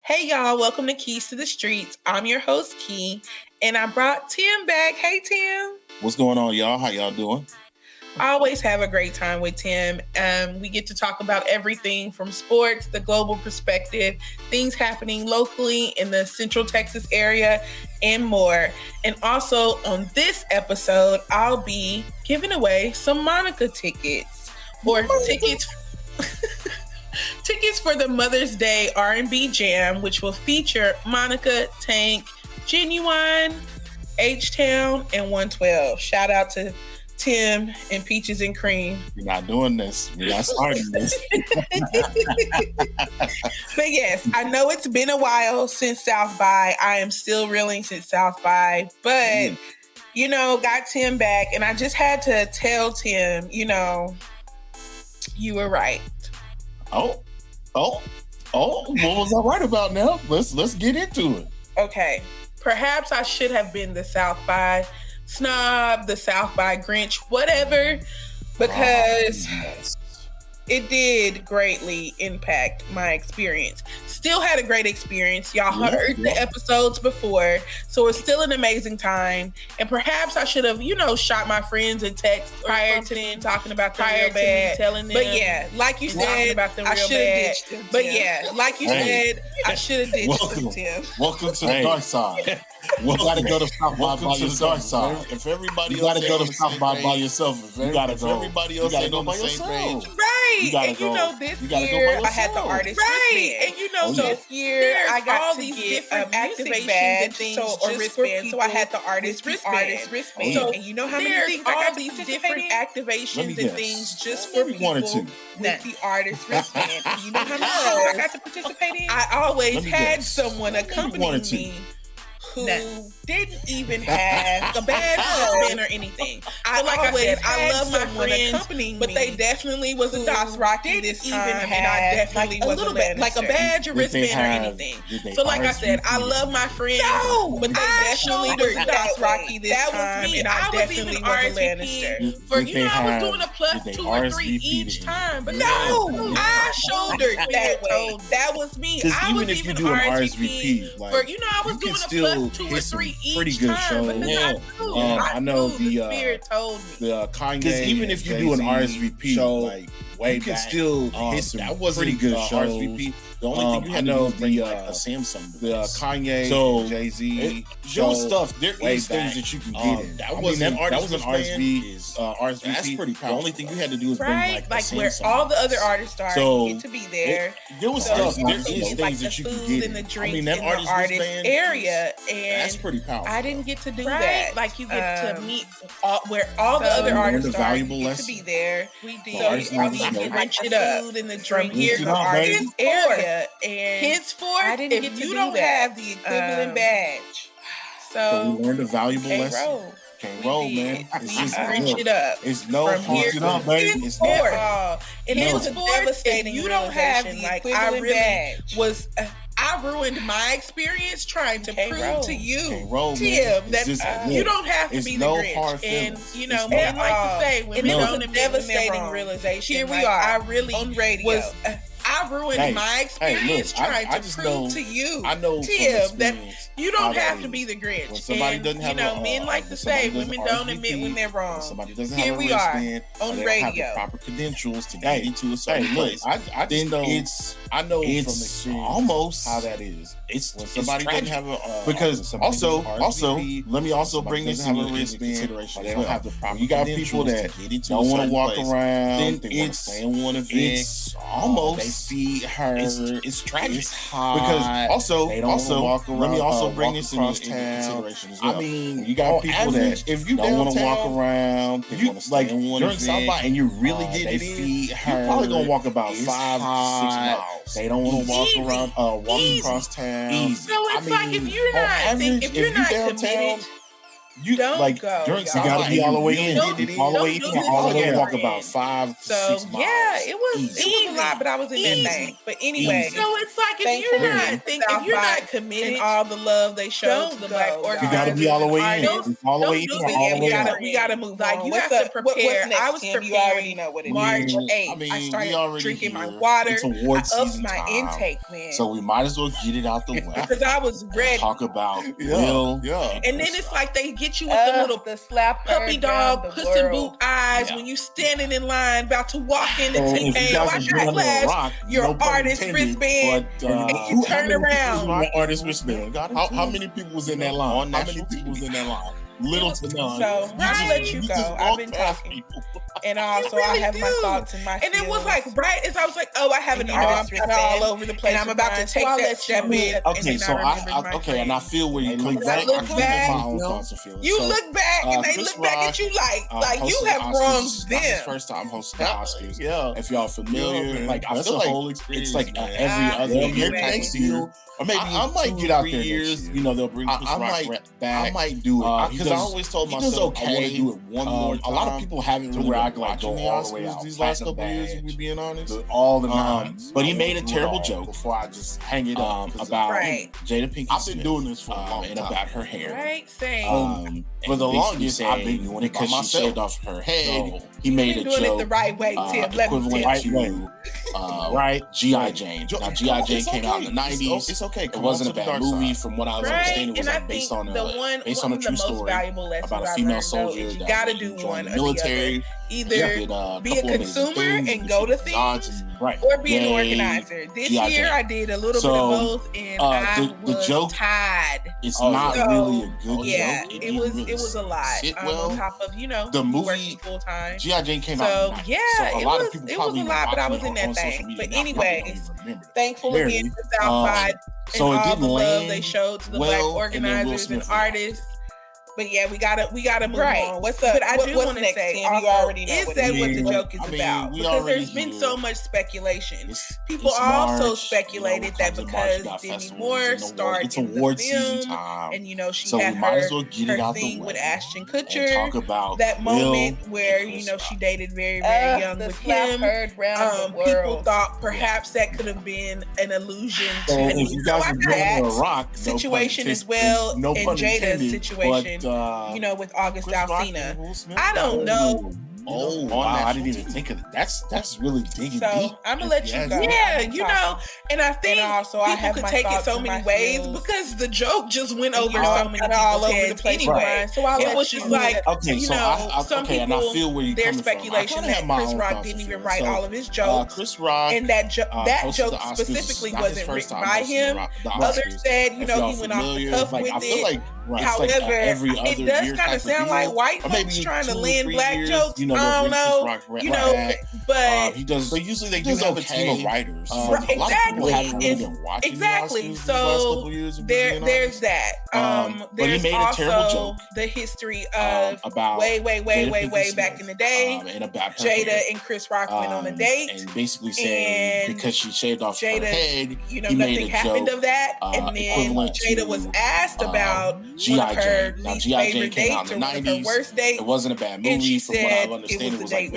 Hey y'all, welcome to Keys to the Streets. I'm your host, Key, and I brought Tim back. Hey Tim. What's going on, y'all? How y'all doing? I always have a great time with Tim. We get to talk about everything from sports, the global perspective, things happening locally in the Central Texas area, and more. And also on this episode, I'll be giving away some Monica tickets or tickets for the Mother's Day R&B Jam, which will feature Monica, Tank, Genuine, H-Town, and 112. Shout out to Tim and Peaches and Cream. We're not doing this. We're not starting this. But yes, I know it's been a while since South by. I am still reeling since South by. But, got Tim back. And I just had to tell Tim, you were right. Oh, what was I right about now? Let's get into it. Okay. Perhaps I should have been the South by snob, the South by Grinch, whatever, because it did greatly impact my experience. Still had a great experience. Y'all heard the episodes before, so it's still an amazing time. And perhaps I should have, shot my friends a text prior to them talking about them real bad, telling them. But yeah, like you said, about them I should have ditched them. But yeah, like you said, I should have ditched them, Tim. Welcome to the dark side. You gotta go to South by yourself. If everybody you gotta go to South by yourself. You gotta go. Everybody else ain't on the same page. Right. And this year I had the artist wristband. And this year I got all these different activations and things or wristbands. So I had the artist wristband. So and you know how many things I got these different activations and things just for people with the artist wristband. And you know how many things I got to participate in? I always had someone accompanying me who didn't even have a badge wristband or anything. I love my friends, but they definitely was a DOS Rocky this time, and I definitely was a little bit like a badge or wristband or anything. So like I said, I love my friends, but they definitely was a DOS Rocky this time, and I definitely was a Lannister. For I was doing a +2 or 3 each time, but no, I shouldered that way. That was me. I was even RSVP for I was doing a +2 or 3 each time. I know the spirit told me. The Kanye. Because even if you do an RSVP show, like way you can back, still hit some that wasn't pretty good shows. RSVP. The only thing you had to do was bring like a Samsung device. The Kanye, Jay-Z, your stuff. There is things that you can get in. That was an RSVP. That's pretty powerful. The only thing you had to do was bring like a Samsung where all the other artists are get to be there. There was stuff. There is things that you can get in the drinks in that artist area, and that's pretty powerful. I didn't get to do that. Like you get to meet where all the other artists are. You get to be there. We did. So you can wrench it up in the drink here in the artist area. And henceforth, I didn't get to you don't have the equivalent badge. So we learned a valuable lesson. Can't roll, man. It's just wrench it up. It's no honking up, baby. It's never. And it was a devastating. You don't have the equivalent badge. I ruined my experience trying to prove to you, Tim, that you don't have to be the Grinch. And men like to say, when men don't admit devastating realization. Here we are. I really on radio. I ruined my experience trying to prove to you, Tim, that you don't have to be the Grinch. Somebody doesn't have men like to say women don't admit when they're wrong. Here we are on radio. Have the proper credentials to get into a certain place. I just know I know from experience almost how that is. It's when somebody doesn't have a because also let me also bring this into consideration. They don't have the proper. You got people that don't want to walk around. They want to stay in one event. It's almost they see her. It's tragic. It's hot. Because they don't walk around, let me also bring this into consideration as well. I mean, you got people that if you don't want to walk around, they want to stay in one event. South by and you really get it in, you're probably gonna walk about 5 to 6 miles. They don't want to walk around, walk across town. So it's if you're not committed, You don't like go. During you gotta be all the way in. All the way in. All the way walk about 5 to 6 miles. Yeah, it was a lot, but I was in that thing. But anyway, so it's like if you're not committed, and all the love they showed to the Black organizers, you gotta be all the way in. All the way in. All the way out. We gotta move like on. you have to prepare. Next, I was Tim? preparing. You already know what it is. March 8th. I started drinking my water. It's award season my time. intake, man. So we might as well get it out the way. Because I was ready. Talk about Will. Yeah. And then it's like they get you with the little puppy dog, puss in boot eyes when you standing in line about to walk in the T-Pain. Watch your flash, your artist wristband, and you turn around. Artist wristband. How many people was in that line? How many people was in that line? Little to none. So I'll let you go. I've been talking. And also I have my thoughts and my feelings. And it was like right as I was like, oh, I have an artist all over the place. And I'm about to take that step in. Okay, so and I feel where you come back. I look back. My own thoughts and feelings. You look back and they look back at you like you have wronged them. This first time hosting the Oscars. Yeah. If y'all familiar, like I that's feel a like whole experience. It's like every other year next year. Or maybe I might get out there years. next year. You know, they'll bring Chris Rock back. I might do it because I always told myself I want to do it one more time. A lot of people haven't really where I been like watching go the all the way Oscars out these last couple badge, years. If we being honest, all the nines. But he made a terrible joke before I just hang it up about right. Jada Pinkett I've been doing this for a long and time. about her hair. Right, same. For the longest, I've been doing it because she shaved off her head. So, he made a doing joke it the right way, Tim. equivalent to right G.I. Jane. Now G.I. Jane came out in the 90s. It's okay. It wasn't a bad movie from what I was understanding. It was like based on a true story about a female soldier that gotta do one the military. Either be a consumer and go to things, or be an organizer. This year I did a little bit of both, and I was tired. It's not really a good joke. It was a lot. On top of the movie working full time. G.I. Jane came out. So it was a lot, but I was in that thing. But anyway, thankful again for Southside and all the love they showed to the Black organizers and artists. But yeah, we gotta move on. What's up? But I do want to say, also, you already know is that what the joke is about? Because there's been so much speculation. People also speculated that because Demi Moore starred in the film, and she had her thing with Ashton Kutcher, that moment where she dated very, very young with him. People thought perhaps that could have been an allusion to that situation as well, and Jada's situation. With August Alsina. I don't know. Oh, wow. I didn't even think of that. That's really digging deep. I'm gonna let you go. Yeah, and I think people could take it so many ways because the joke just went over so many all over the place anyway. So it was just like, some people, there's speculation that Chris Rock didn't even write all of his jokes. Chris Rock, and that joke specifically wasn't written by him. Others said, he went off the cuff with it. However, it does kind of sound like white folks trying to land black jokes. I don't know, but he does. But usually they do have a team of writers. Exactly. So there's that. There's also the history of way back in the day. And about Jada and Chris Rock went on a date, and basically saying because she shaved off her head, nothing happened of that. And then Jada was asked about one of her least favorite dates or one of her worst dates. It wasn't a bad movie. And she said it was like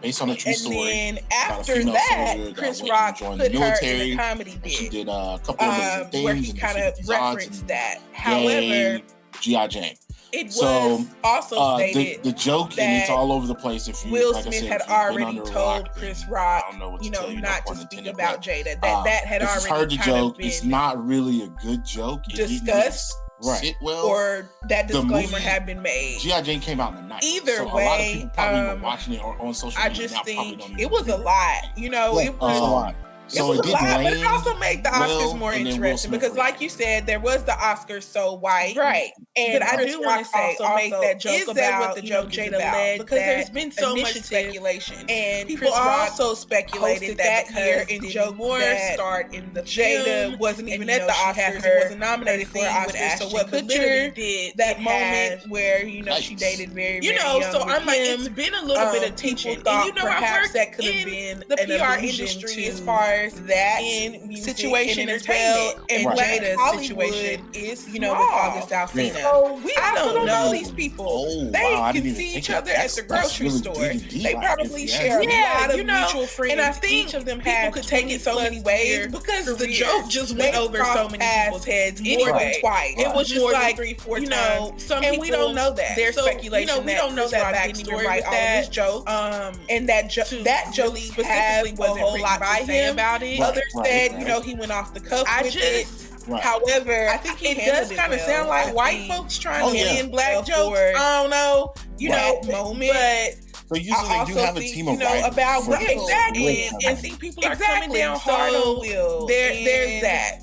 based on a true story. And then after that, Chris Rock put her in a comedy bit. She did a couple of things where he kind of referenced that. However, G.I. Jane. It was also stated the joke, and it's all over the place. If you, Will Smith had already told Chris Rock, not to speak about Jada. That had already heard the joke. It's not really a good joke. Discussed. Right. Or that disclaimer had been made. G.I. Jane came out in the 90s. Either way, a lot of people probably were watching it on social media. I just think it was a lot. It was a lot. So it didn't land, but it also made the Oscars more interesting because, like you said, there was the Oscars so white, right? And but I do want to say also make that joke about what the joke Jada led because there's been so much speculation, and people also speculated that year in joke Moore starred in the Jada wasn't even at the Oscars, it wasn't nominated for Oscars. So what Kutcher did that moment where she dated very young so I'm like it's been a little bit of tension, and perhaps that could have been the PR industry as far there's that in situation as well, and Jada's situation is, with August Alsina. So we also don't know these people. They can see each other at the grocery store. They probably share a lot of mutual friends. And I think each of them people could take it so many ways because the joke just went over so many people's heads anyway. Twice. It was just like 3-4 times. Some people, we don't know that. There's speculation. We don't know that backstory with that joke. And that joke specifically wasn't a whole lot to say about it. Others said, he went off the cuff with it. Right. However, I think it does kind of sound like white folks trying to get in black jokes. I don't know, that moment, but. So usually they do have a team of writers. About exactly, and I think people are coming down hard on Will. There's that.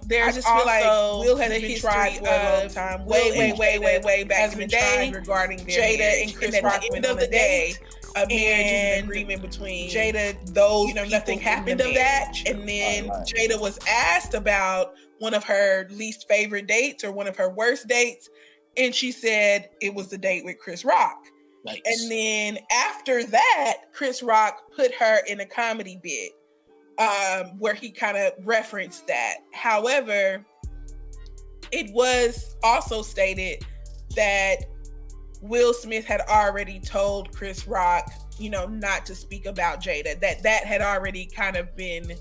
There's I just feel like Will has been tried for a long time. Way back in the day regarding Jada and Chris Rock. At the end of the day, a marriage is an agreement between Jada. Those nothing happened of that, and then Jada was asked about one of her least favorite dates or one of her worst dates, and she said it was the date with Chris Rock. Nice. And then after that, Chris Rock put her in a comedy bit where he kind of referenced that. However, it was also stated that Will Smith had already told Chris Rock, not to speak about Jada, that had already kind of been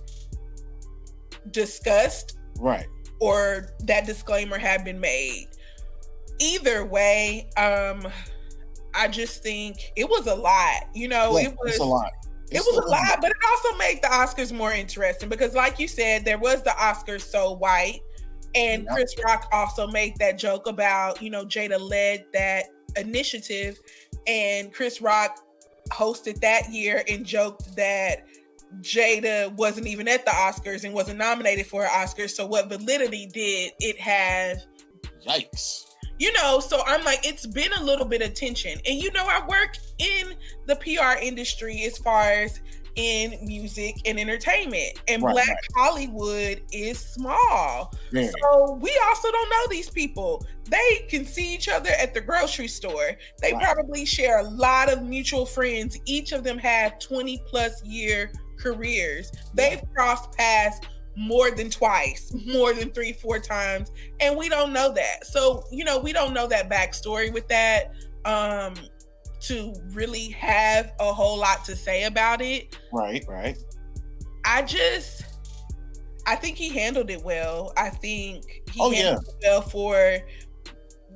discussed. Right. Or that disclaimer had been made. Either way, I just think it was a lot, it was a lot. It was a lot, but it also made the Oscars more interesting because, like you said, there was the Oscars So White, and Chris Rock also made that joke about, Jada led that initiative, and Chris Rock hosted that year and joked that Jada wasn't even at the Oscars and wasn't nominated for an Oscar. So what validity did it have? Yikes. So I'm like, it's been a little bit of tension. And, I work in the PR industry as far as in music and entertainment. And Black Hollywood is small. Yeah. So we also don't know these people. They can see each other at the grocery store. They probably share a lot of mutual friends. Each of them have 20 plus year careers. They've crossed paths more than twice, more than 3-4 times, and we don't know that. So, we don't know that backstory with that to really have a whole lot to say about it. Right. I think he handled it well. I think he handled it well for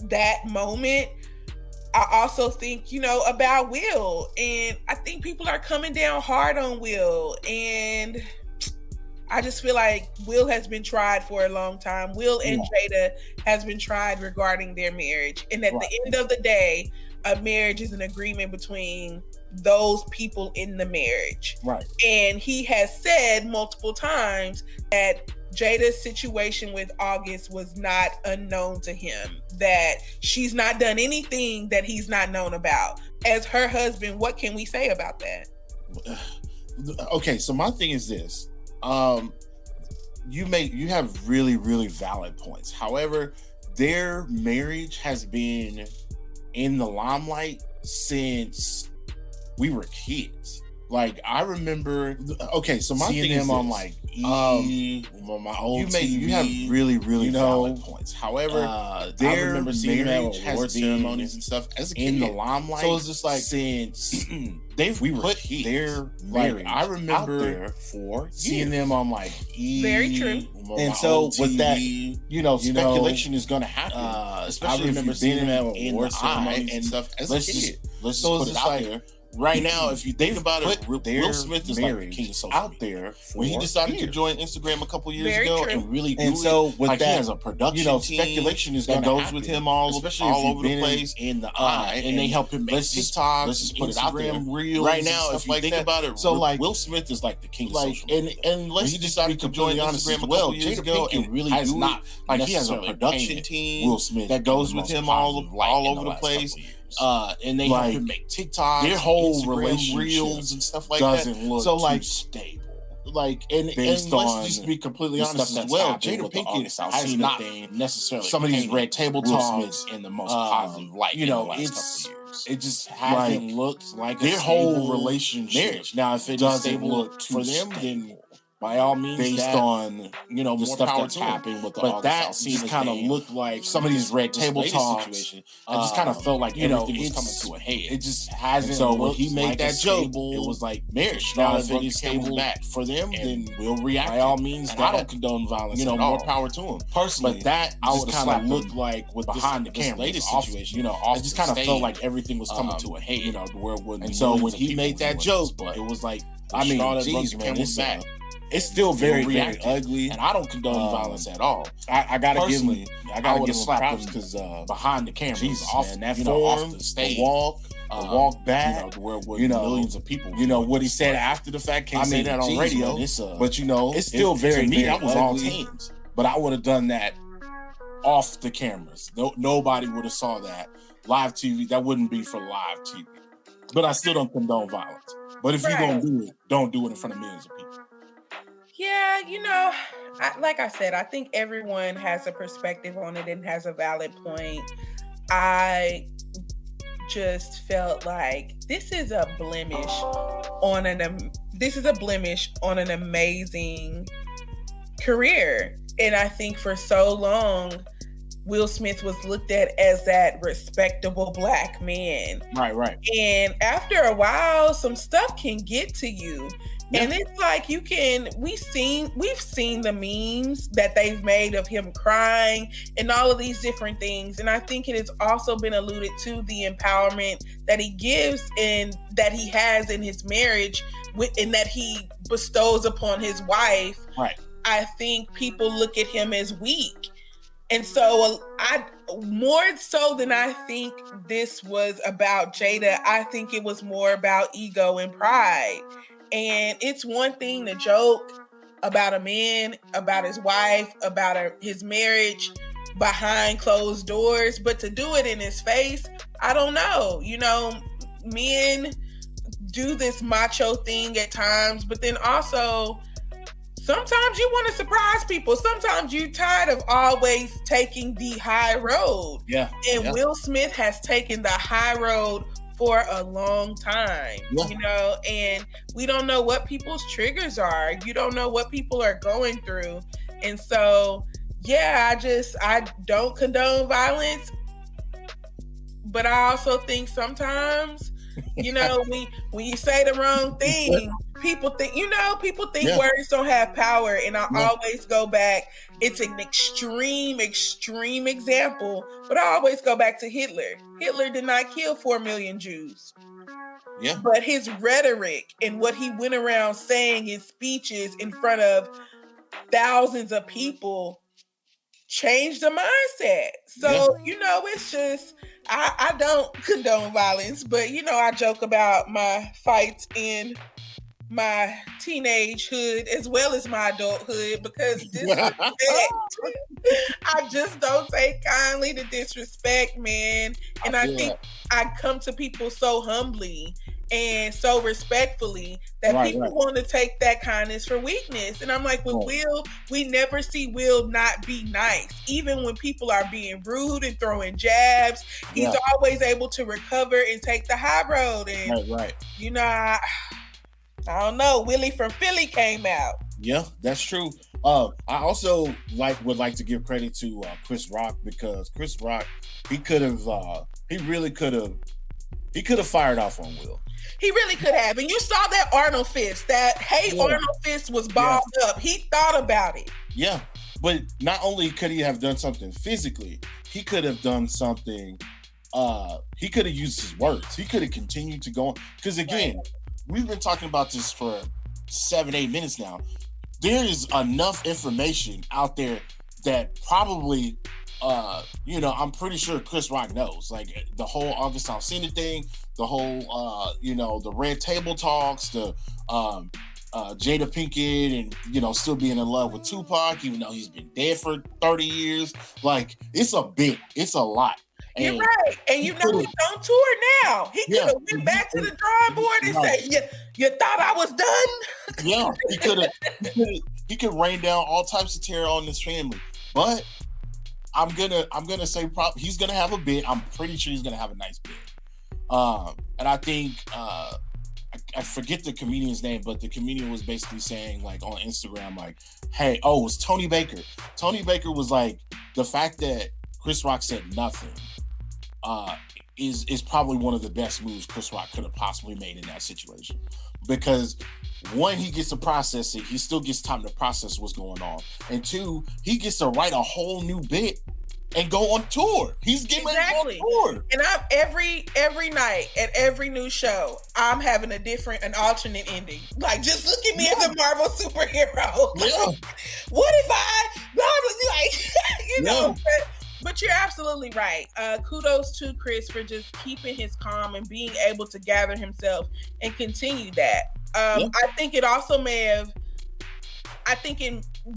that moment. I also think, about Will, and I think people are coming down hard on Will, and I just feel like Will has been tried for a long time. Will and Jada has been tried regarding their marriage. And at the end of the day, a marriage is an agreement between those people in the marriage. Right. And he has said multiple times that Jada's situation with August was not unknown to him, that she's not done anything that he's not known about. As her husband, what can we say about that? Okay, so my thing is this. You have really, really valid points. However, their marriage has been in the limelight since we were kids. Like, I remember. Okay, so my thing is on like my old TV. You have really, really valid points. However, I remember seeing them at award ceremonies and stuff as a kid in the limelight. So it's just like since we were put their marriage. I remember there for seeing them on like very true. And so with that, speculation is going to happen. Especially I remember seeing them at award ceremonies and stuff as a kid. Let's just put it out there. Right now, if you think about it, Will Smith is like the king of social media. When he decided to join Instagram a couple years ago and really do with that, he has a production team, speculation is that goes with him all over the place in the eye, and they help him make TikToks, let's just put it out there. Reels right now, if you think about it, so like Will Smith is like the king of social media. And he decided to join Instagram a couple years ago and really do not like he has a production team Will Smith that goes with him all over the place. And they help him make TikToks, their whole relationship reels and stuff like that. Look so like stable. Like and let's just be completely honest as well. Jada Pinkett has not necessarily some of these red table talks in the most positive light. In the last couple years. It just hasn't looked like their whole relationship. Marriage. Now, if it doesn't look for them, then by all means, based on the stuff that's happening with the but that just kind of looked like some of these red table talks. Situation. I just kind of felt like everything was coming to a head. It just hasn't. So when he made that joke, it was like marriage. Now if it is back for them, then we'll react. By all means, I don't condone violence. More power to him personally. But that I would kind of looked like with behind the camera latest situation. I just kind of felt like everything was coming to a head. And so when he made that joke, it was like, I mean, geez, man, it's still very, very ugly, and I don't condone violence at all. I gotta give him props because behind the camera, Jesus, off, man, that off the stage, the walk back, where millions of people. What he said after the fact, can't say that on radio, man, but it's still very, to me, very that was ugly, all teams. But I would have done that off the cameras. Nobody would have saw that live TV. That wouldn't be for live TV. But I still don't condone violence. But if you're gonna do it, don't do it in front of millions of people. Yeah, like I said, I think everyone has a perspective on it and has a valid point. I just felt like this is a blemish on an amazing career. And I think for so long, Will Smith was looked at as that respectable black man. Right. And after a while, some stuff can get to you. Yeah. And it's like we've seen the memes that they've made of him crying and all of these different things. And I think it has also been alluded to the empowerment that he gives and that he has in his marriage and that he bestows upon his wife. Right. I think people look at him as weak. And so more so than I think this was about Jada, I think it was more about ego and pride. And it's one thing to joke about a man, about his wife, about his marriage behind closed doors, but to do it in his face, I don't know. Men do this macho thing at times, but then also sometimes you want to surprise people. Sometimes you're tired of always taking the high road. Yeah. And Will Smith has taken the high road for a long time, and we don't know what people's triggers are. You don't know what people are going through. And so, I don't condone violence, but I also think sometimes, when you say the wrong thing, people think words don't have power. And I always go back. It's an extreme example, but I always go back to Hitler. Hitler did not kill 4 million Jews. Yeah. But his rhetoric and what he went around saying in speeches in front of thousands of people changed the mindset. So, it's just, I don't condone violence, but, I joke about my fights in my teenagehood as well as my adulthood because disrespect, I just don't take kindly to disrespect, man. And I think I come to people so humbly and so respectfully that people want to take that kindness for weakness. And I'm like, with Will, we never see Will not be nice. Even when people are being rude and throwing jabs, he's always able to recover and take the high road. And I don't know. Willie from Philly came out. Yeah, that's true. I also would like to give credit to Chris Rock because Chris Rock, he could have fired off on Will. He really could have. And you saw that Arnold fist. Arnold fist was balled up. He thought about it. Yeah, but not only could he have done something physically, he could have done something. He could have used his words. He could have continued to go on. Because again. We've been talking about this for 7-8 minutes now. There is enough information out there that probably, I'm pretty sure Chris Rock knows. Like the whole August Alsina thing, the whole, the red table talks, the Jada Pinkett and, still being in love with Tupac, even though he's been dead for 30 years. Like, it's a bit. It's a lot. You're right. And he's on tour now. He could have went back to the drawing board and said, you thought I was done? Yeah, he could have. He could rain down all types of terror on this family. But I'm gonna say he's gonna have a bid. I'm pretty sure he's gonna have a nice bid. And I think I forget the comedian's name, but the comedian was basically saying like on Instagram, like, hey, it was Tony Baker. Tony Baker was like, the fact that Chris Rock said nothing is probably one of the best moves Chris Rock could have possibly made in that situation. Because one, he gets to process it. He still gets time to process what's going on. And two, he gets to write a whole new bit and go on tour. He's getting ready to go on tour. And I'm every night at every new show, I'm having an alternate ending. Like, just look at me as a Marvel superhero. Yeah. What if I But you're absolutely right. Kudos to Chris for just keeping his calm and being able to gather himself and continue that. I think it also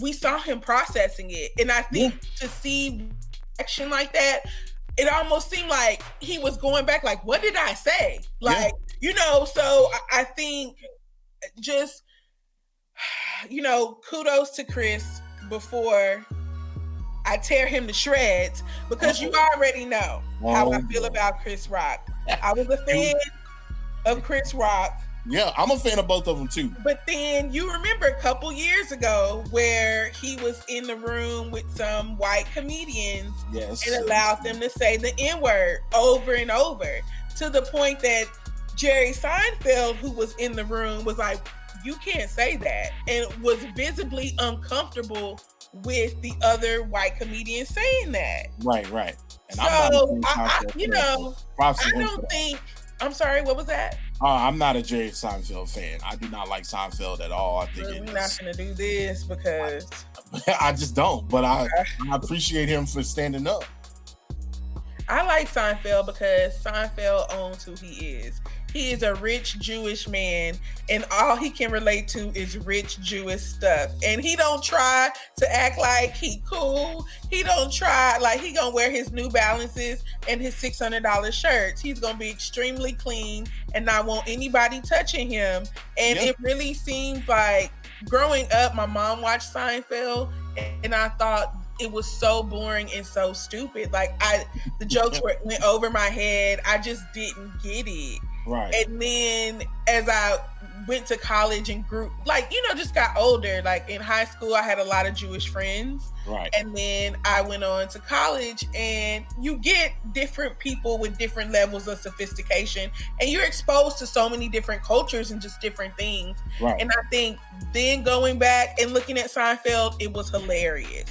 we saw him processing it. And I think to see action like that, it almost seemed like he was going back, like, what did I say? Like, so I think just, kudos to Chris before I tear him to shreds, because you already know how I feel about Chris Rock. I was a fan of Chris Rock. Yeah, I'm a fan of both of them too. But then you remember a couple years ago where he was in the room with some white comedians and allowed them to say the N-word over and over, to the point that Jerry Seinfeld, who was in the room, was like, you can't say that, and was visibly uncomfortable with the other white comedians saying that. Right. And I'm sorry, what was that? I'm not a Jerry Seinfeld fan. I do not like Seinfeld at all. I think we're not going to do this because I just don't. But I appreciate him for standing up. I like Seinfeld because Seinfeld owns who he is. He is a rich Jewish man, and all he can relate to is rich Jewish stuff. And he don't try to act like he cool. He don't try, like, he gonna wear his New Balances and his $600 shirts. He's gonna be extremely clean and not want anybody touching him. And it really seems like, growing up, my mom watched Seinfeld, and I thought it was so boring and so stupid. Like, the jokes went over my head. I just didn't get it. Right. And then as I went to college and grew, just got older, like in high school, I had a lot of Jewish friends. Right. And then I went on to college, and you get different people with different levels of sophistication, and you're exposed to so many different cultures and just different things. Right. And I think then going back and looking at Seinfeld, it was hilarious.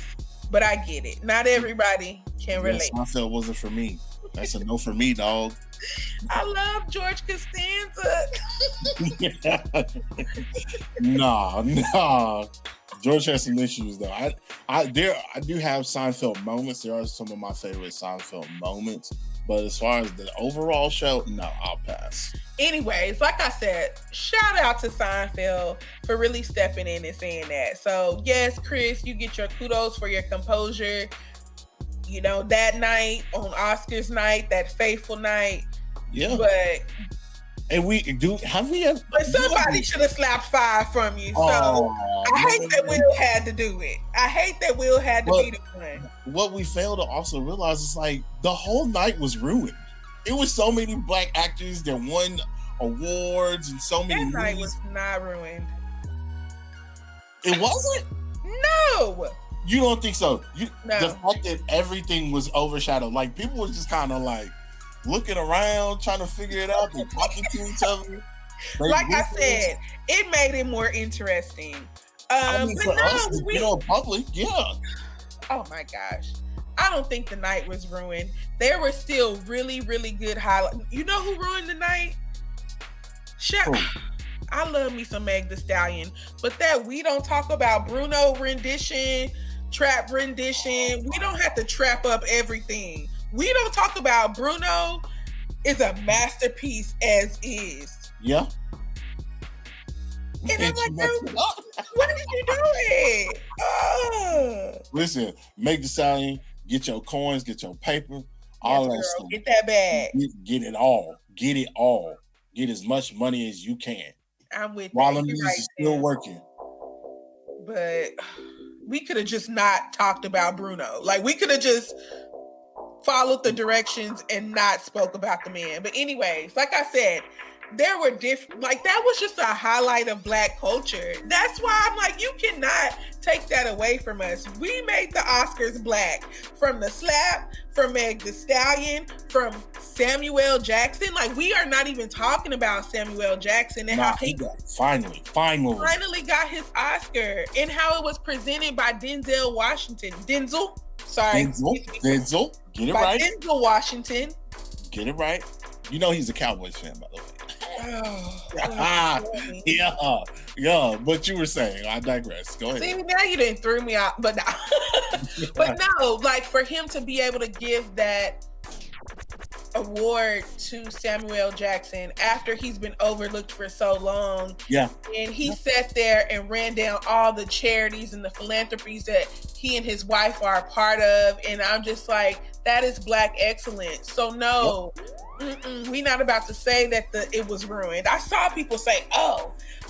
But I get it. Not everybody can relate. Seinfeld wasn't for me. That's a no for me, dog. I love George Costanza. Nah. George has some issues though. I do have Seinfeld moments. There are some of my favorite Seinfeld moments. But as far as the overall show, no, I'll pass. Anyways, like I said, shout out to Seinfeld for really stepping in and saying that. So yes, Chris, you get your kudos for your composure. That night on Oscars night, that faithful night. Yeah. But have we ever? But somebody should have slapped 5 from you. So I hate that Will had to do it. I hate that Will had to be the one. What we fail to also realize is, like, the whole night was ruined. It was so many black actors that won awards and so many movies. That night was not ruined. It wasn't? No. You don't think so? No. The fact that everything was overshadowed, like, people were just kind of like looking around, trying to figure it out, and talking to each other. Like I said, it made it more interesting. Public, yeah. Oh my gosh. I don't think the night was ruined. There were still really, really good highlights. You know who ruined the night? I love me some Meg Thee Stallion, but that We Don't Talk About Bruno rendition, trap rendition, we don't have to trap up everything. We Don't Talk About Bruno is a masterpiece as is. Yeah. And I'm like, what are you doing? Listen, Meg Thee Stallion, get your coins, get your paper, all that stuff. Get that bag. Get it all. Get it all. Get as much money as you can. I'm with while the music is still working. But we could have just not talked about Bruno. Like, we could have just followed the directions and not spoke about the man. But anyways, like I said, there were different, like, that was just a highlight of Black culture. That's why I'm like, you cannot take that away from us. We made the Oscars Black. From the slap, from Meg Thee Stallion, from Samuel Jackson. Like, we are not even talking about Samuel Jackson and how he finally got his Oscar, and how it was presented by Denzel Washington. Denzel. Get it right. Denzel Washington. Get it right. You know he's a Cowboys fan, by the way. Yeah. But you were saying, I digress. Go ahead. See, now you didn't throw me out, but no. But no, like, for him to be able to give that award to Samuel Jackson after he's been overlooked for so long. Yeah. And he sat there and ran down all the charities and the philanthropies that he and his wife are a part of. And I'm just like, that is Black excellence. So no, we're not about to say that it was ruined. I saw people say,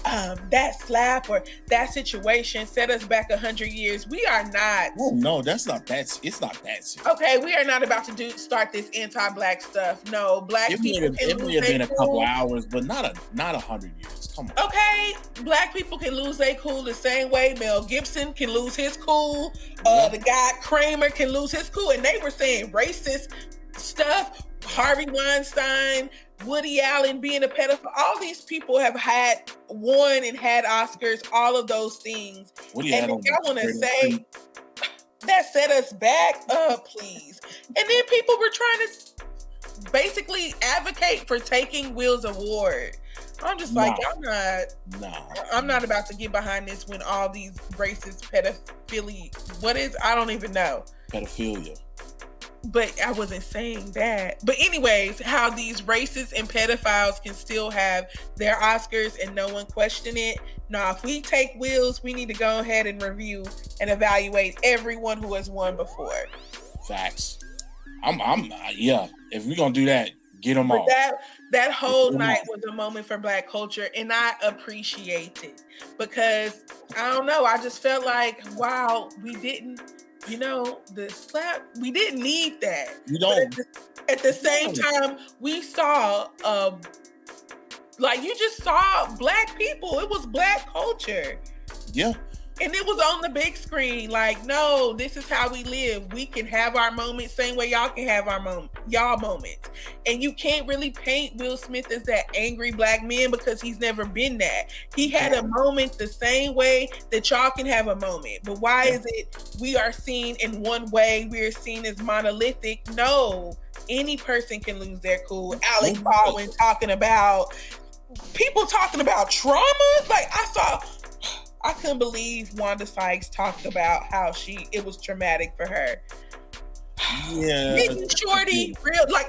that slap or that situation set us back 100 years. We are not. Oh no, that's not that. It's not that serious. Okay, we are not about to start this anti-Black stuff. No, Black people it may have been a couple hours, but not 100 years. Come on. Okay, Black people can lose their cool the same way Mel Gibson can lose his cool. The guy Kramer can lose his cool, and they were saying racist stuff. Harvey Weinstein, Woody Allen being a pedophile. All these people have won and had Oscars, all of those things. Woody and Allen, I want to say that set us back, please. And then people were trying to basically advocate for taking Will's award. I'm just like, I'm not about to get behind this when all these racist pedophilia, I don't even know. Pedophilia. But I wasn't saying that. But anyways, how these racists and pedophiles can still have their Oscars and no one question it. Now, if we take Will's, we need to go ahead and review and evaluate everyone who has won before. Facts. If we're gonna do that, get them all. That whole night was a moment for Black culture, and I appreciate it because I don't know. I just felt like, wow, we didn't. The slap, we didn't need that. You don't. At the same time, we saw, you just saw Black people. It was Black culture. Yeah. And it was on the big screen. Like, no, this is how we live. We can have our moments same way y'all can have y'all moments. And you can't really paint Will Smith as that angry Black man because he's never been that. He had a moment the same way that y'all can have a moment. But why is it we are seen in one way? We are seen as monolithic. No, any person can lose their cool. Alec Baldwin people talking about trauma. Like, I couldn't believe Wanda Sykes talked about how it was traumatic for her. Yeah. Biggie Shorty,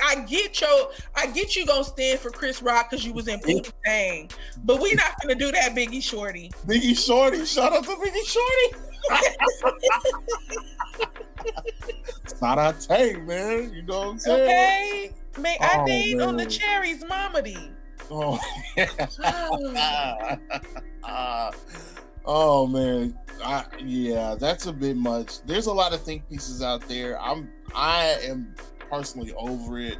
I get you gonna stand for Chris Rock because you was in Pootie Tang, but we're not gonna do that, Biggie Shorty. Biggie Shorty, shout out to Biggie Shorty. It's not our take, man. You know what I'm saying? Okay, I date on the cherries, Mamadi. Oh, oh man, that's a bit much. There's a lot of think pieces out there. I am personally over it.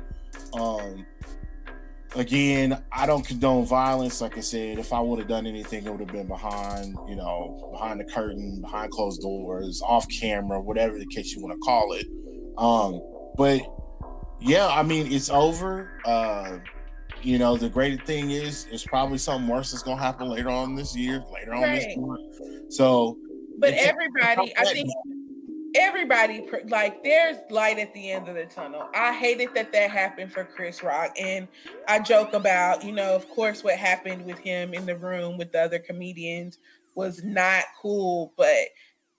Again, I don't condone violence. Like I said, if I would have done anything, it would have been behind the curtain, behind closed doors, off camera, whatever the case you want to call it. But yeah, I mean, it's over. The great thing is, it's probably something worse that's going to happen later on this year, this month. So, but everybody, I think everybody, there's light at the end of the tunnel. I hated that happened for Chris Rock. And I joke about, of course, what happened with him in the room with the other comedians was not cool. But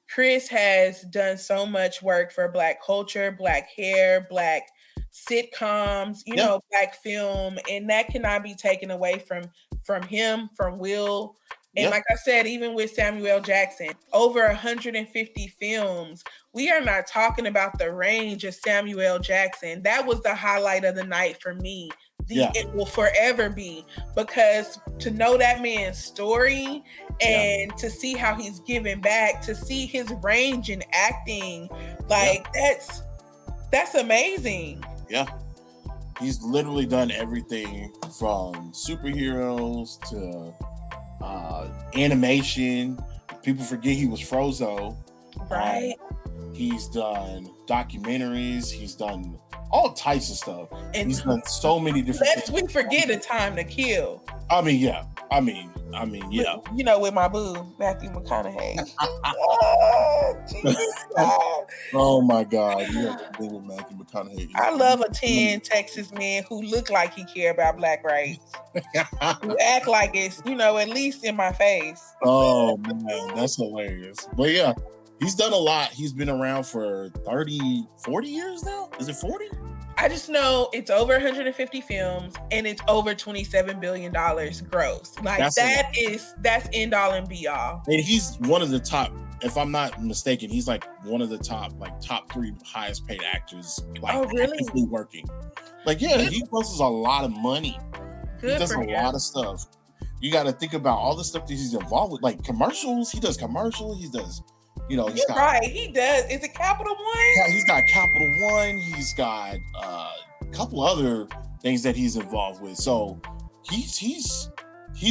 Chris has done so much work for Black culture, Black hair, Black sitcoms, Black film, and that cannot be taken away from him, from Will. And like I said, even with Samuel Jackson, over 150 films. We are not talking about the range of Samuel Jackson. That was the highlight of the night for me. It will forever be, because to know that man's story and to see how he's giving back, to see his range in acting, that's amazing. Yeah. He's literally done everything from superheroes to animation. People forget he was Frozo. Right. He's done documentaries. He's done all types of stuff. And he's done so many different things. We forget A Time to Kill. I mean, yeah. You know, with my boo, Matthew McConaughey. Oh my God. You have to deal with Matthew McConaughey. I love a 10 Texas man who look like he care about black rights. Who act like it's, at least in my face. Oh man, that's hilarious. But yeah, he's done a lot. He's been around for 30, 40 years now? Is it 40? I just know it's over 150 films and it's over $27 billion gross. Like that's end all and be all. And he's one of the top, if I'm not mistaken, he's like one of the top 3 highest paid actors. Like, oh, really? Actively working. Like, yeah, he posts a lot of money. Good. He does a lot of stuff. You got to think about all the stuff that he's involved with, like commercials. He does commercials. He does. He does. Is it Capital One? Yeah, he's got Capital One. He's got a couple other things that he's involved with. So he's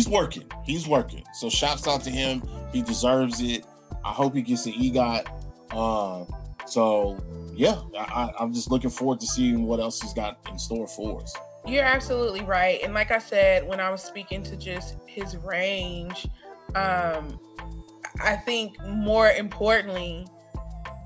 working. He's working. So shouts out to him. He deserves it. I hope he gets an EGOT. So yeah, I'm just looking forward to seeing what else he's got in store for us. You're absolutely right. And like I said, when I was speaking to just his range, I think more importantly,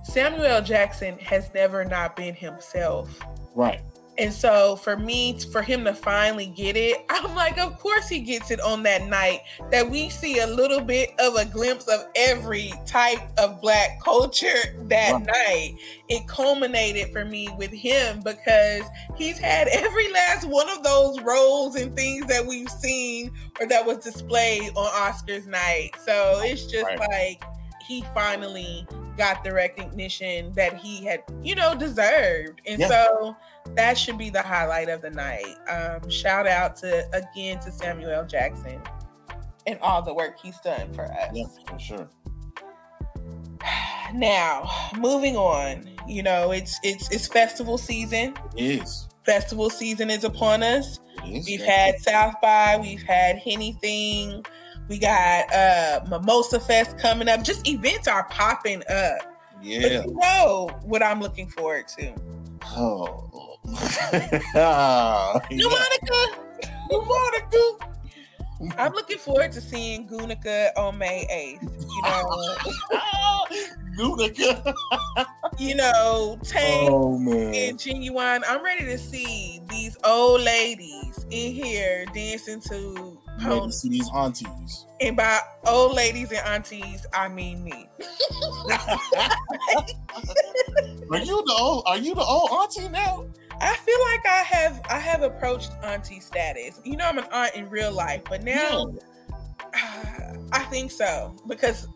Samuel L. Jackson has never not been himself. Right. And so for him to finally get it, I'm like, of course he gets it on that night that we see a little bit of a glimpse of every type of Black culture that night. It culminated for me with him because he's had every last one of those roles and things that we've seen or that was displayed on Oscars night. So it's just like he finally got the recognition that he had, deserved. And so that should be the highlight of the night. Shout out to Samuel L. Jackson and all the work he's done for us. Yeah, for sure. Now, moving on, it's festival season. It is. Festival season is upon us. We've had South by, we've had Anything. We got Mimosa Fest coming up. Just events are popping up. Yeah. But you know what I'm looking forward to. Oh. New Monica. I'm looking forward to seeing Gunica on May 8th. Gunica. Tank and Genuine. I'm ready to see these old ladies in here dancing to Pony. See these aunties. And by old ladies and aunties, I mean me. Are you the old auntie now? I feel like I have approached auntie status. I'm an aunt in real life, but now I think so because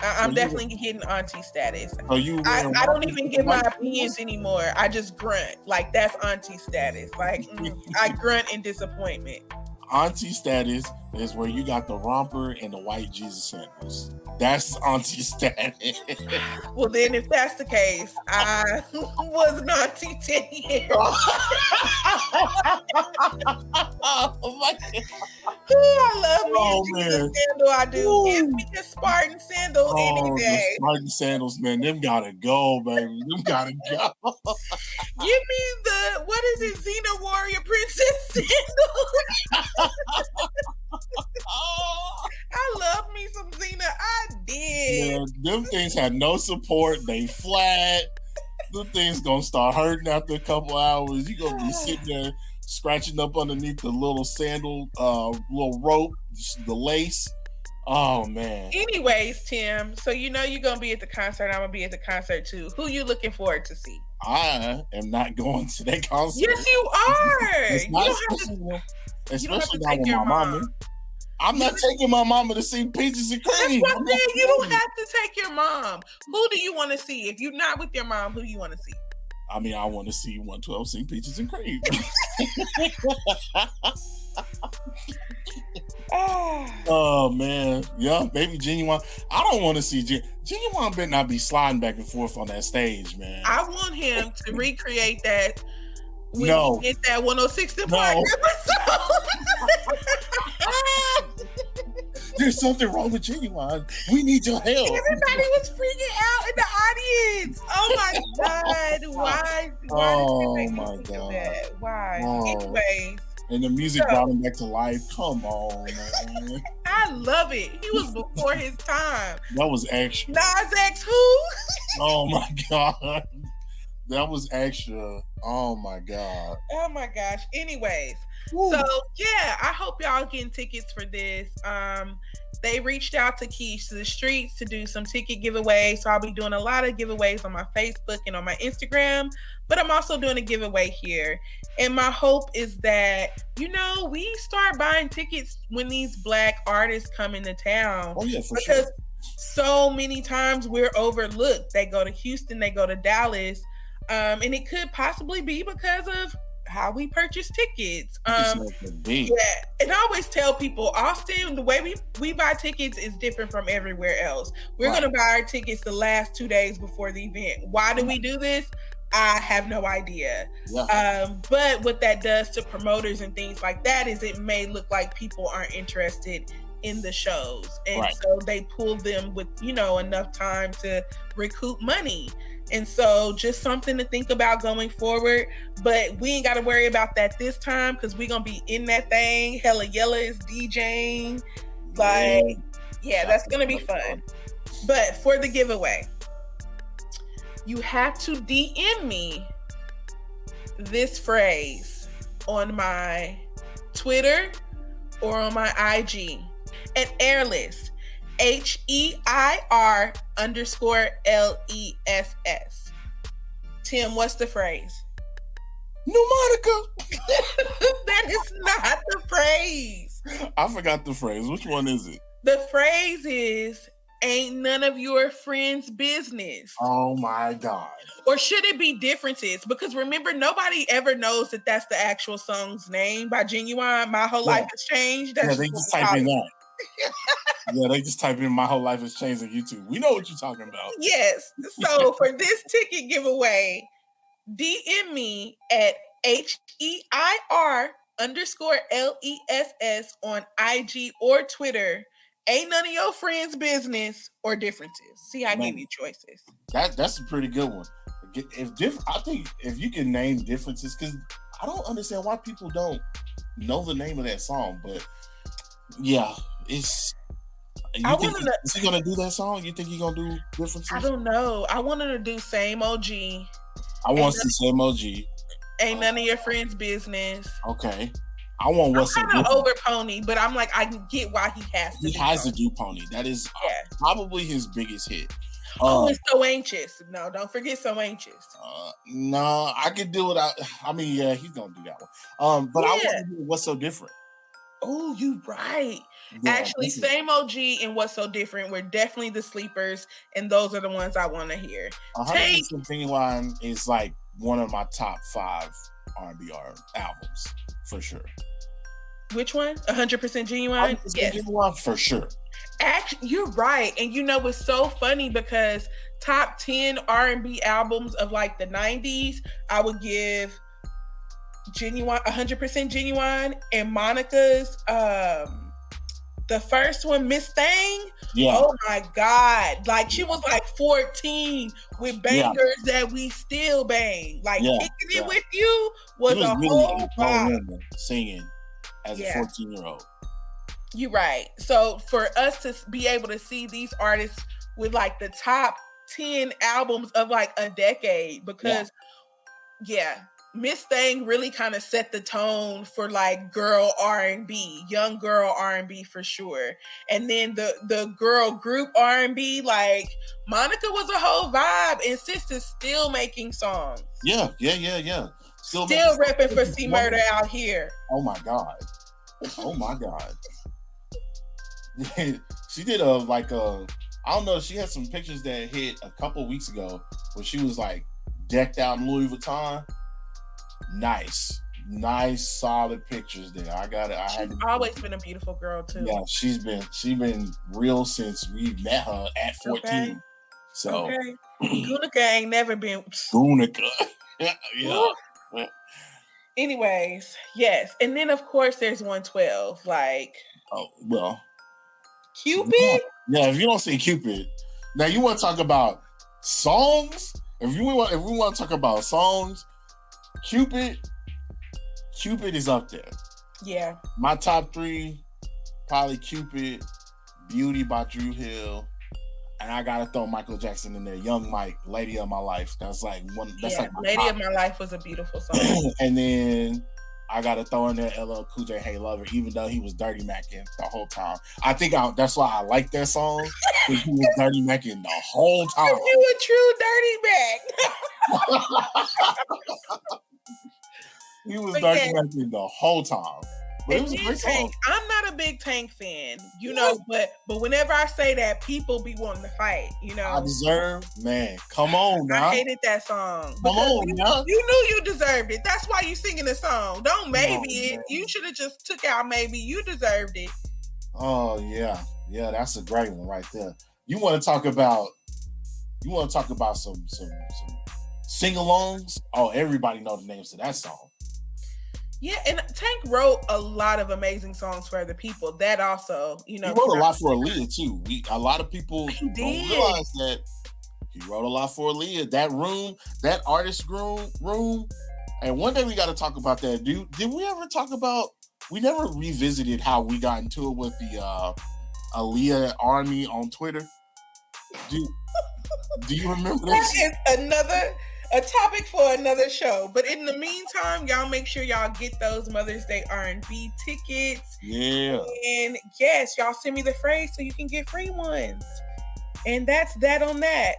I'm definitely hitting auntie status. I don't even give my opinions anymore. I just grunt. Like that's auntie status. Like I grunt in disappointment. Auntie status is where you got the romper and the white Jesus sandals. That's auntie status. Well, then if that's the case, I was an auntie 10 years. Oh my God. I love me a Jesus sandal. I do. Give me a Spartan sandal any day. Spartan sandals, man. Them gotta go, baby. Them gotta go. Give me what is it, Xena Warrior Princess sandals. I love me some Xena. I did. Yeah, them things had no support. They flat. Them things gonna start hurting after a couple hours. You gonna be sitting there scratching up underneath the little sandal, little rope, the lace. Oh man. Anyways, Tim, so you're gonna be at the concert. I'm gonna be at the concert too. Who you looking forward to see? I am not going to that concert. Yes, you are. Especially not with my mama. I'm not taking my mama to see Peaches and Cream. That's what you don't have to take your mom. Who do you want to see? If you're not with your mom, who do you want to see? I mean, I want to see 112 sing Peaches and Cream. Oh man, yeah, maybe Genuine. I don't want to see Genuine. Better not be sliding back and forth on that stage, man. I want him to recreate that when he did that 106 & Park episode. There's something wrong with Genuine. We need your help. Everybody was freaking out in the audience. Oh my God. Why did you make me do that? Why? Anyways. And the music brought him back to life. Come on, man. I love it. He was before his time. That was extra. Nas X who? Oh my God. That was extra. Oh my God. Oh my gosh. Anyways. Woo. So yeah, I hope y'all getting tickets for this. They reached out to Keys to the Streets to do some ticket giveaways. So I'll be doing a lot of giveaways on my Facebook and on my Instagram, but I'm also doing a giveaway here. And my hope is that, we start buying tickets when these Black artists come into town. Oh yeah, for sure. So many times we're overlooked. They go to Houston, they go to Dallas. And it could possibly be because of how we purchase tickets. Yeah, and I always tell people, Austin, the way we buy tickets is different from everywhere else. We're going to buy our tickets the last 2 days before the event. Why do we do this? I have no idea. Yeah. But what that does to promoters and things like that is it may look like people aren't interested in the shows. And so they pull them with, enough time to recoup money. And so just something to think about going forward. But we ain't got to worry about that this time because we're going to be in that thing. Hella Yella is DJing. That's going to be fun. But for the giveaway, you have to DM me this phrase on my Twitter or on my IG at Airless. HEIR_LESS. Tim, what's the phrase? Pneumatica. That is not the phrase. I forgot the phrase. Which one is it? The phrase is, ain't none of your friends' business. Oh my God. Or should it be differences? Because remember, nobody ever knows that that's the actual song's name by Genuine. My Whole Life Has Changed. That's they just type in that. Yeah, they just type in My Whole Life Has Changed on YouTube. We know what you're talking about. Yes. So for this ticket giveaway, DM me at HEIR_LESS on IG or Twitter. Ain't none of your friends' business or differences. See, I gave you choices. That's a pretty good one. I think if you can name differences, because I don't understand why people don't know the name of that song, but yeah, is he gonna do that song? You think he's gonna do differences? I don't know. I wanted to do Same OG. I want to see Same OG. Ain't none of your friends' business. Okay. I want What's So Different. Over Pony, but I'm like, I can get why he has to. He has to do Pony. That is probably his biggest hit. It's So Anxious. No, don't forget So Anxious. No, I could do it. I mean, yeah, he's gonna do that one. But I want to do What's So Different. Oh, you right. Yeah, actually, Same OG and What's So Different were definitely the sleepers, and those are the ones I want to hear. 100% Genuine is like one of my top 5 R&B albums for sure. Which one? 100% Genuine? Yes. Genuine for sure. Actually, you're right. And it's so funny because top 10 R&B albums of like the 90s, I would give Genuine, 100% Genuine, and Monica's the first one, Miss Thing. Yeah. Oh my God. Like she was like 14 with bangers that we still bang. Like Kicking It With You was a really whole vibe. Singing as a 14-year-old. You're right. So for us to be able to see these artists with like the top 10 albums of like a decade, because Miss Thing really kind of set the tone for like girl R&B, young girl R&B for sure. And then the girl group R&B, like Monica was a whole vibe, and Sis is still making songs. Yeah. Still repping for C Murder out here. Oh my God. She did I don't know, she had some pictures that hit a couple weeks ago where she was like decked out in Louis Vuitton. Nice, solid pictures there. I got it. She's always been a beautiful girl too. Yeah, she's been real since we met her at 14. Okay. So Gunica ain't never been Gunica. Yeah. Anyways, yes. And then, of course, there's 112. Like, oh, well. Cupid? Yeah, if you don't say Cupid. Now, you want to talk about songs? If we want to talk about songs, Cupid is up there. Yeah. My top 3, probably Cupid, Beauty by Dru Hill, and I gotta throw Michael Jackson in there. Young Mike, Lady of My Life. That's like one. That's like Lady top. of My Life was a beautiful song. And then I gotta throw in there LL Cool J, Hey Lover, even though he was dirty macking the whole time. I think that's why I like that song. Because he was dirty macking the whole time. You a true dirty mac. He was dirty macking the whole time. But it was a great song. I'm not a big Tank fan, you know, but whenever I say that, people be wanting to fight, you know. I Deserve, man, come on now. I hated that song. Come on now. You knew you deserved it. That's why you singing the song. Don't maybe it. You should have just took out maybe. You deserved it. Oh yeah. Yeah, that's a great one right there. You want to talk about some sing-alongs? Oh, everybody know the names to that song. Yeah, and Tank wrote a lot of amazing songs for other people. That also, you know, he wrote a lot for Aaliyah too. A lot of people don't realize that he wrote a lot for Aaliyah. That artist room. And one day we got to talk about that. Did we ever talk about? We never revisited how we got into it with the Aaliyah Army on Twitter. Do you remember that? That is a topic for another show. But in the meantime, y'all make sure y'all get those Mother's Day R&B tickets. Yeah. And yes, y'all send me the phrase so you can get free ones. And that's that on that.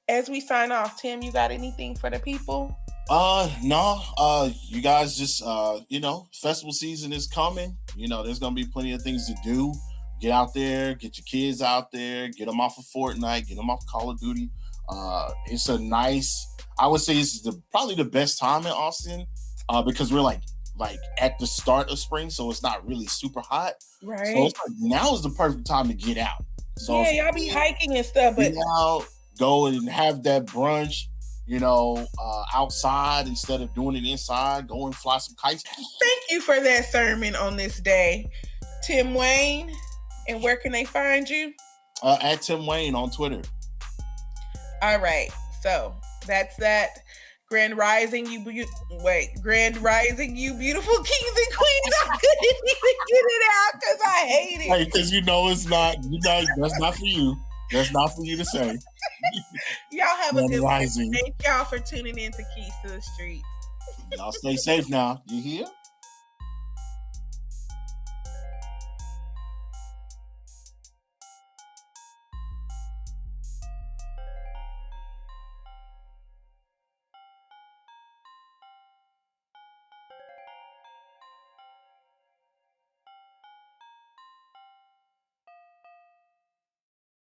As we sign off, Tim, you got anything for the people? No. You guys just festival season is coming. You know, there's gonna be plenty of things to do. Get out there, get your kids out there, get them off of Fortnite, get them off Call of Duty. It's a nice, I would say this is probably the best time in Austin because we're like at the start of spring, so it's not really super hot. Right. So it's like now is the perfect time to get out. So yeah, y'all be hiking and stuff, but go and have that brunch, outside instead of doing it inside. Go and fly some kites. Thank you for that sermon on this day, Tim Wayne. And where can they find you? At Tim Wayne on Twitter. All right. So that's that. Grand Rising, you beautiful kings and queens. I couldn't even get it out because I hate it. Because it's not, that's not for you. That's not for you to say. Y'all have a good one. Thank y'all for tuning in to Keys to the Street. Y'all stay safe now. You hear?